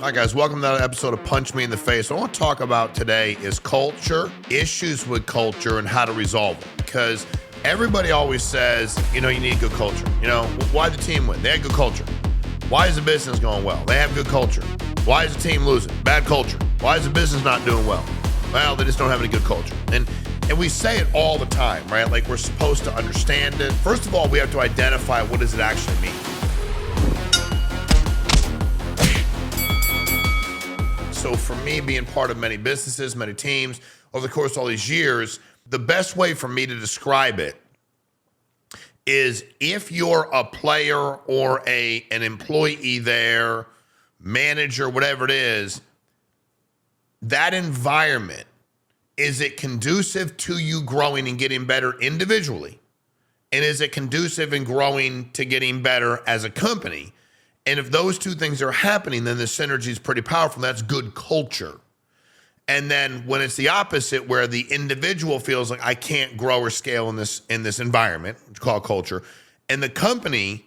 Hi guys, welcome to another episode of Punch Me in the Face. What I want to talk about today is culture, issues with culture, and how to resolve them. Because everybody always says, you need good culture. Why the team win? They had good culture. Why is the business going well? They have good culture. Why is the team losing? Bad culture. Why is the business not doing well? Well, they just don't have any good culture. And we say it all the time, right? Like we're supposed to understand it. First of all, we have to identify what does it actually mean. So for me, being part of many businesses, many teams, over the course of all these years, the best way for me to describe it is if you're a player or an employee there, manager, whatever it is, that environment, is it conducive to you growing and getting better individually? And is it conducive in growing to getting better as a company? And if those two things are happening, then the synergy is pretty powerful. That's good culture. And then when it's the opposite, where the individual feels like I can't grow or scale in this environment, which we call culture, and the company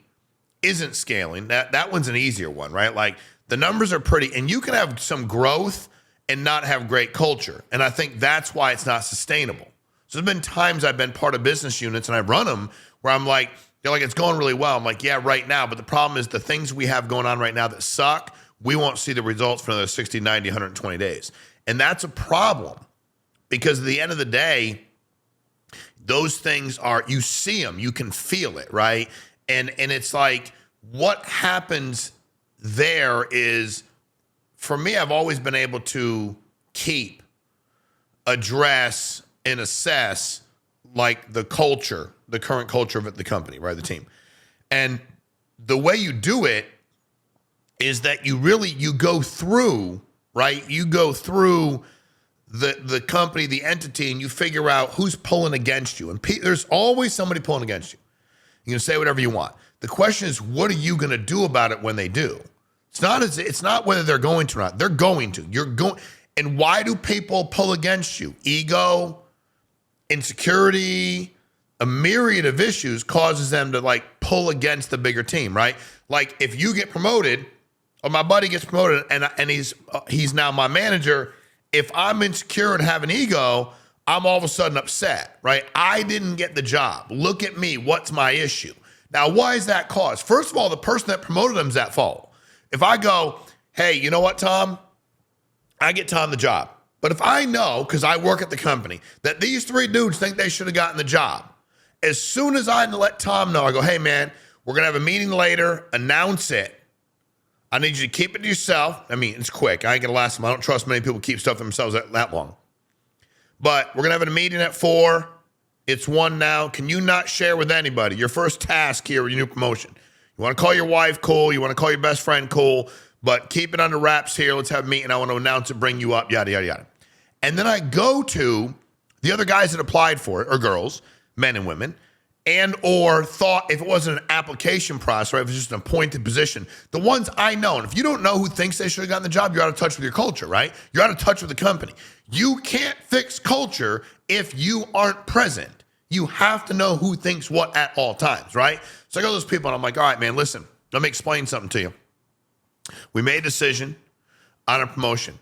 isn't scaling, that one's an easier one, right? Like the numbers are pretty, and you can have some growth and not have great culture. And I think that's why it's not sustainable. So there's been times I've been part of business units and I run them where I'm like, they're like, it's going really well. I'm like, yeah, right now. But the problem is the things we have going on right now that suck, we won't see the results for another 60, 90, 120 days. And that's a problem because at the end of the day, those things are, you see them, you can feel it, right? And it's like what happens there is, for me, I've always been able to keep, address, and assess like the culture, the current culture of the company, right? The team. And the way you do it is that you go through, right? You go through the company, the entity, and you figure out who's pulling against you. And there's always somebody pulling against you. You can say whatever you want. The question is, what are you going to do about it when they do? It's not whether they're going to or not. They're going to. You're going. And why do people pull against you? Ego, insecurity, a myriad of issues causes them to like pull against the bigger team, right? Like if you get promoted, or my buddy gets promoted, and he's now my manager. If I'm insecure and have an ego, I'm all of a sudden upset, right? I didn't get the job. Look at me. What's my issue? Now, why is that caused? First of all, the person that promoted him is at fault. If I go, hey, you know what, Tom? I get Tom the job. But if I know, because I work at the company, that these three dudes think they should have gotten the job, as soon as I let Tom know, I go, hey, man, we're going to have a meeting later. Announce it. I need you to keep it to yourself. I mean, it's quick. I ain't going to last them. I don't trust many people keep stuff to themselves that long. But we're going to have a meeting at 4. It's 1 now. Can you not share with anybody? Your first task here with your new promotion. You want to call your wife, cool. You want to call your best friend, cool. But keep it under wraps here. Let's have a meeting. I want to announce it, bring you up, yada, yada, yada. And then I go to the other guys that applied for it, or girls, men and women, and or thought if it wasn't an application process, right, if it was just an appointed position, the ones I know. And if you don't know who thinks they should have gotten the job, you're out of touch with your culture, right? You're out of touch with the company. You can't fix culture if you aren't present. You have to know who thinks what at all times, right? So I go to those people and I'm like, all right, man, listen, let me explain something to you. We made a decision on a promotion.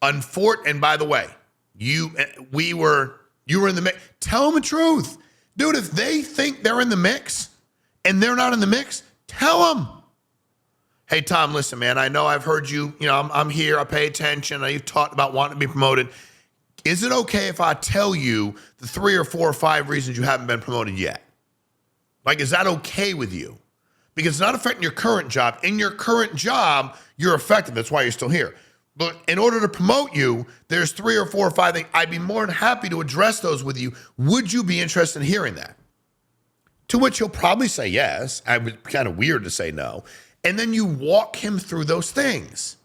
And by the way, you were in the mix. Tell them the truth. Dude, if they think they're in the mix and they're not in the mix, tell them. Hey, Tom, listen, man, I know I've heard you. I'm here. I pay attention. You've talked about wanting to be promoted. Is it okay if I tell you the 3 or 4 or 5 reasons you haven't been promoted yet? Like, is that okay with you? Because it's not affecting your current job. In your current job, you're effective. That's why you're still here. But in order to promote you, there's 3 or 4 or 5 things. I'd be more than happy to address those with you. Would you be interested in hearing that? To which he'll probably say yes. I would kind of weird to say no. And then you walk him through those things.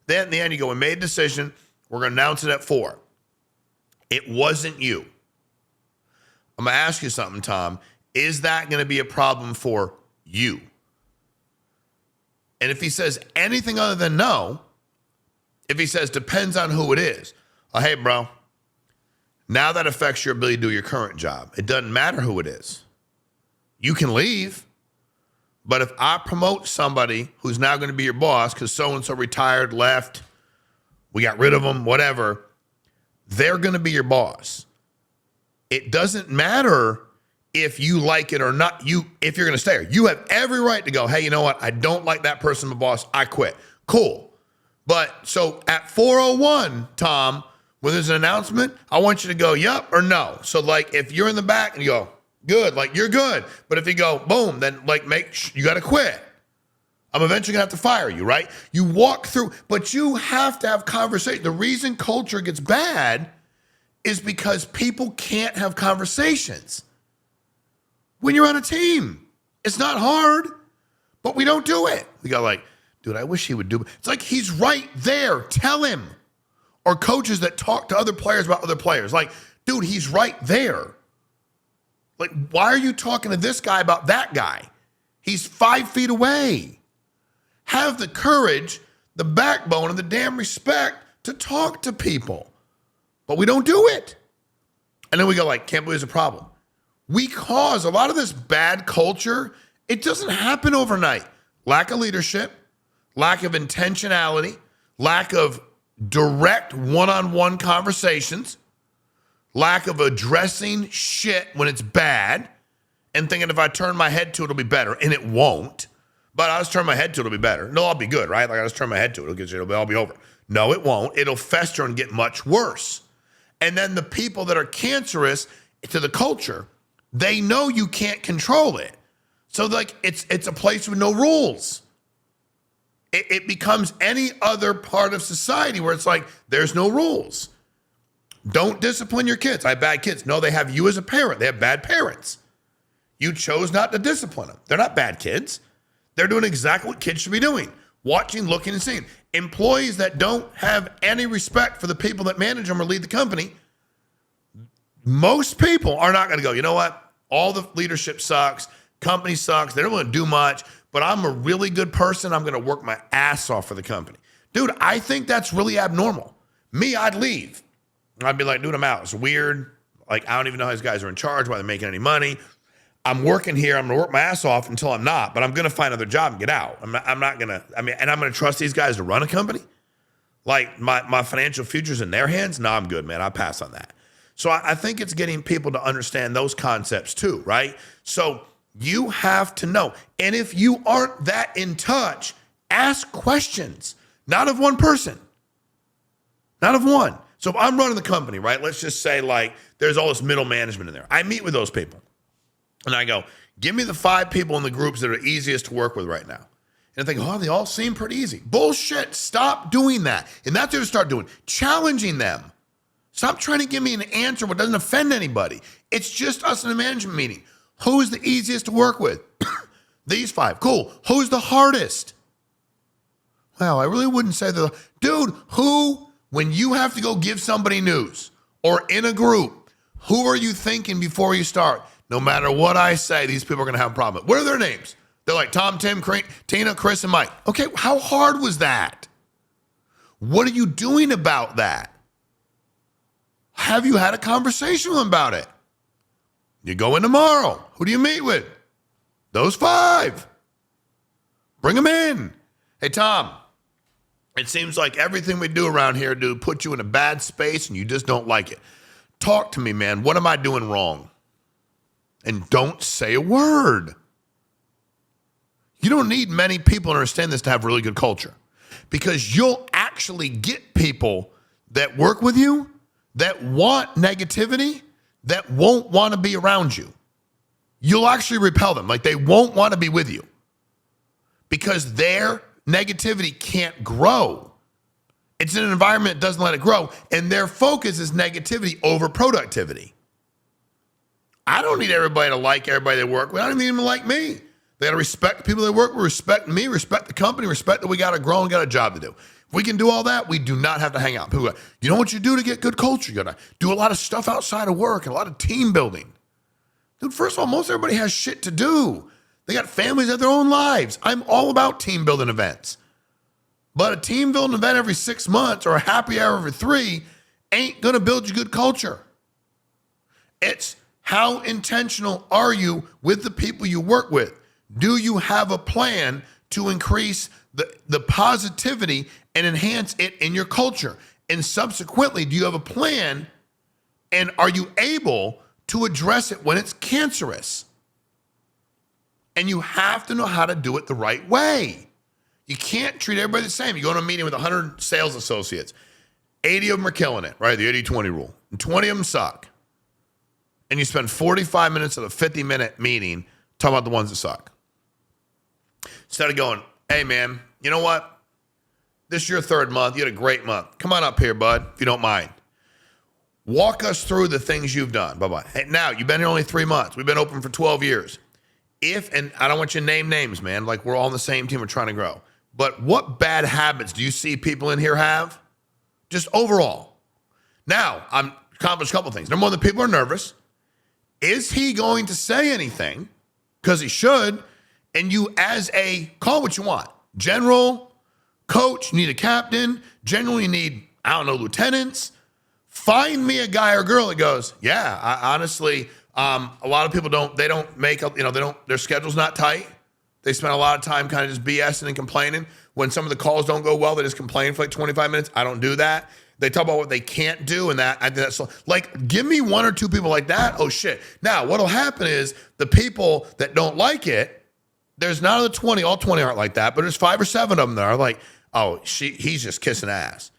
Then in the end, you go, we made a decision. We're going to announce it at 4. It wasn't you. I'm going to ask you something, Tom. Is that going to be a problem for you? And if he says anything other than no, if he says depends on who it is, hey, bro, now that affects your ability to do your current job. It doesn't matter who it is. You can leave, But if I promote somebody who's now going to be your boss because so-and-so retired, left, we got rid of them, whatever, they're going to be your boss. It doesn't matter if you like it or not. If you're going to stay here, you have every right to go, hey, you know what? I don't like that person, my boss. I quit. Cool. But so at 4:01, Tom, when there's an announcement, I want you to go, yep or no. So like if you're in the back and you go, good, like you're good. But if you go, boom, then like you got to quit. I'm eventually going to have to fire you, right? You walk through, but you have to have conversation. The reason culture gets bad is because people can't have conversations. When you're on a team, it's not hard, but we don't do it. We go like, dude, I wish he would do it. It's like he's right there. Tell him. Or coaches that talk to other players about other players. Like, dude, he's right there. Like, why are you talking to this guy about that guy? He's 5 feet away. Have the courage, the backbone, and the damn respect to talk to people. But we don't do it. And then we go like, can't believe it's a problem. We cause a lot of this bad culture. It doesn't happen overnight. Lack of leadership, lack of intentionality, lack of direct one-on-one conversations, lack of addressing shit when it's bad and thinking if I turn my head to it, it'll be better. And it won't. But I'll just turn my head to it, it'll be better. No, I'll be good, right? Like I just turn my head to it, it'll all be over. No, it won't. It'll fester and get much worse. And then the people that are cancerous to the culture, they know you can't control it. So like it's a place with no rules. It becomes any other part of society where it's like, there's no rules. Don't discipline your kids. I have bad kids. No, they have you as a parent. They have bad parents. You chose not to discipline them. They're not bad kids. They're doing exactly what kids should be doing. Watching, looking, and seeing. Employees that don't have any respect for the people that manage them or lead the company, most people are not going to go, you know what? All the leadership sucks. Company sucks. They don't want to do much. But I'm a really good person. I'm going to work my ass off for the company. Dude, I think that's really abnormal. Me, I'd leave. I'd be like, dude, I'm out. It's weird. Like, I don't even know how these guys are in charge, why they're making any money. I'm working here. I'm going to work my ass off until I'm not. But I'm going to find another job and get out. I'm not going to, and I'm going to trust these guys to run a company? Like, my financial future's in their hands? No, I'm good, man. I'll pass on that. So I think it's getting people to understand those concepts too, right? So you have to know. And if you aren't that in touch, ask questions, not of one person, not of one. So if I'm running the company, right, let's just say like there's all this middle management in there. I meet with those people and I go, give me the 5 people in the groups that are easiest to work with right now. And I think, oh, they all seem pretty easy. Bullshit. Stop doing that. And that's what you start doing, challenging them. Stop trying to give me an answer what doesn't offend anybody. It's just us in a management meeting. Who is the easiest to work with? These 5. Cool. Who's the hardest? Well, I really wouldn't say dude, when you have to go give somebody news or in a group, who are you thinking before you start? No matter what I say, these people are going to have a problem. What are their names? They're like Tom, Tim, Tina, Chris, and Mike. Okay, how hard was that? What are you doing about that? Have you had a conversation with them about it? You go in tomorrow. Who do you meet with? Those 5. Bring them in. Hey, Tom, it seems like everything we do around here, dude, put you in a bad space and you just don't like it. Talk to me, man. What am I doing wrong? And don't say a word. You don't need many people to understand this to have really good culture, because you'll actually get people that work with you that want negativity, that won't want to be around you. You'll actually repel them. Like, they won't want to be with you because their negativity can't grow. It's in an environment that doesn't let it grow, and their focus is negativity over productivity. I don't need everybody to like everybody they work with. I don't need them to like me. They got to respect the people they work with, respect me, respect the company, respect that we got to grow and got a job to do. If we can do all that, we do not have to hang out. People go, you know what you do to get good culture? You got to do a lot of stuff outside of work and a lot of team building. Dude, first of all, most everybody has shit to do. They got families that have their own lives. I'm all about team building events. But a team building event every 6 months or a happy hour every 3 ain't going to build you good culture. It's how intentional are you with the people you work with? Do you have a plan to increase the positivity and enhance it in your culture? And subsequently, do you have a plan and are you able to address it when it's cancerous? And you have to know how to do it the right way. You can't treat everybody the same. You go to a meeting with 100 sales associates. 80 of them are killing it, right? The 80-20 rule. And 20 of them suck. And you spend 45 minutes of a 50-minute meeting talking about the ones that suck. Instead of going, hey, man, you know what? This is your third month. You had a great month. Come on up here, bud, if you don't mind. Walk us through the things you've done. Bye-bye. Hey, now, you've been here only 3 months. We've been open for 12 years. And I don't want you to name names, man. Like, we're all on the same team. We're trying to grow. But what bad habits do you see people in here have? Just overall. Now, I'm accomplished a couple things. Number one, the people are nervous. Is he going to say anything? Because he should. And you, as a, call it what you want. General, coach, you need a captain. General, you need, I don't know, lieutenants. Find me a guy or girl that goes, yeah, I honestly, a lot of people don't make up, their schedule's not tight. They spend a lot of time kind of just BSing and complaining. When some of the calls don't go well, they just complain for like 25 minutes. I don't do that. They talk about what they can't do, and I think that's so, like, give me one or two people like that. Oh shit. Now, what'll happen is the people that don't like it, there's not the 20, all 20 aren't like that, but there's 5 or 7 of them that are like, oh, he's just kissing ass.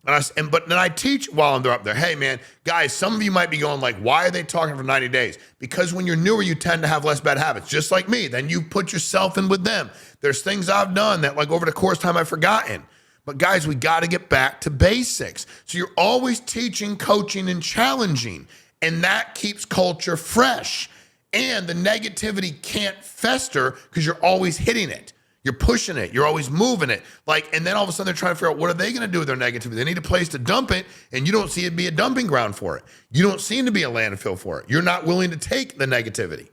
But then I teach while they're up there, hey man, guys, some of you might be going like, why are they talking for 90 days? Because when you're newer, you tend to have less bad habits, just like me. Then you put yourself in with them. There's things I've done that like over the course of time I've forgotten. But guys, we got to get back to basics. So you're always teaching, coaching, and challenging. And that keeps culture fresh. And the negativity can't fester because you're always hitting it. You're pushing it. You're always moving it. And then all of a sudden they're trying to figure out what are they going to do with their negativity. They need a place to dump it, and you don't see it be a dumping ground for it. You don't seem to be a landfill for it. You're not willing to take the negativity.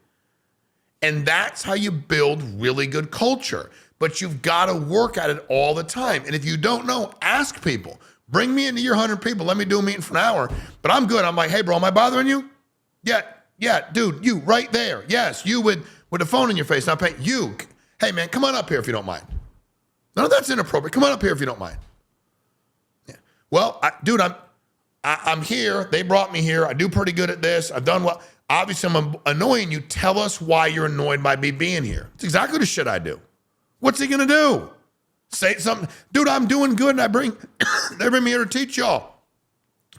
And that's how you build really good culture. But you've got to work at it all the time. And if you don't know, ask people. Bring me into your 100 people. Let me do a meeting for an hour. But I'm good. I'm like, hey, bro, am I bothering you? Yeah, dude, you right there. Yes, you with the phone in your face, not paying. You. Hey, man, come on up here if you don't mind. No, that's inappropriate. Come on up here if you don't mind. Yeah. Well, dude, I'm here. They brought me here. I do pretty good at this. I've done well. Obviously, I'm annoying you. Tell us why you're annoyed by me being here. It's exactly the shit I do. What's he going to do? Say something. Dude, I'm doing good, and they bring me here to teach y'all.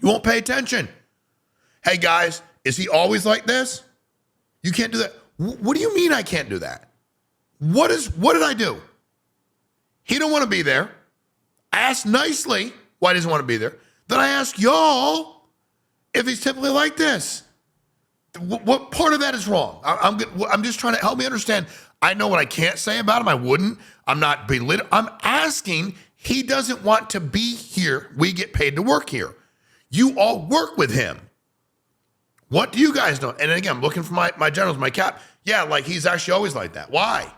You won't pay attention. Hey, guys, is he always like this? You can't do that. What do you mean I can't do that? What did I do? He don't want to be there. I asked nicely why he doesn't want to be there. Then I ask y'all if he's typically like this. What part of that is wrong? I'm just trying to help me understand. I know what I can't say about him. I wouldn't. I'm not belittling. I'm asking. He doesn't want to be here. We get paid to work here. You all work with him. What do you guys know? And again, I'm looking for my generals, my cap. Yeah, like he's actually always like that. Why?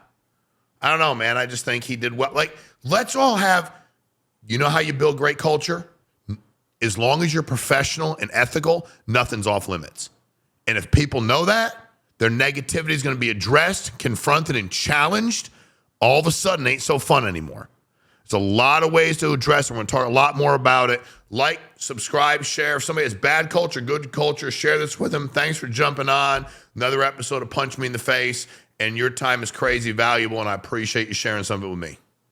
I don't know, man. I just think he did well. Like, let's all have, you know how you build great culture? As long as you're professional and ethical, nothing's off limits. And if people know that, their negativity is going to be addressed, confronted, and challenged. All of a sudden, it ain't so fun anymore. There's a lot of ways to address it. We're going to talk a lot more about it. Like, subscribe, share. If somebody has bad culture, good culture, share this with them. Thanks for jumping on. Another episode of Punch Me in the Face. And your time is crazy valuable, and I appreciate you sharing some of it with me.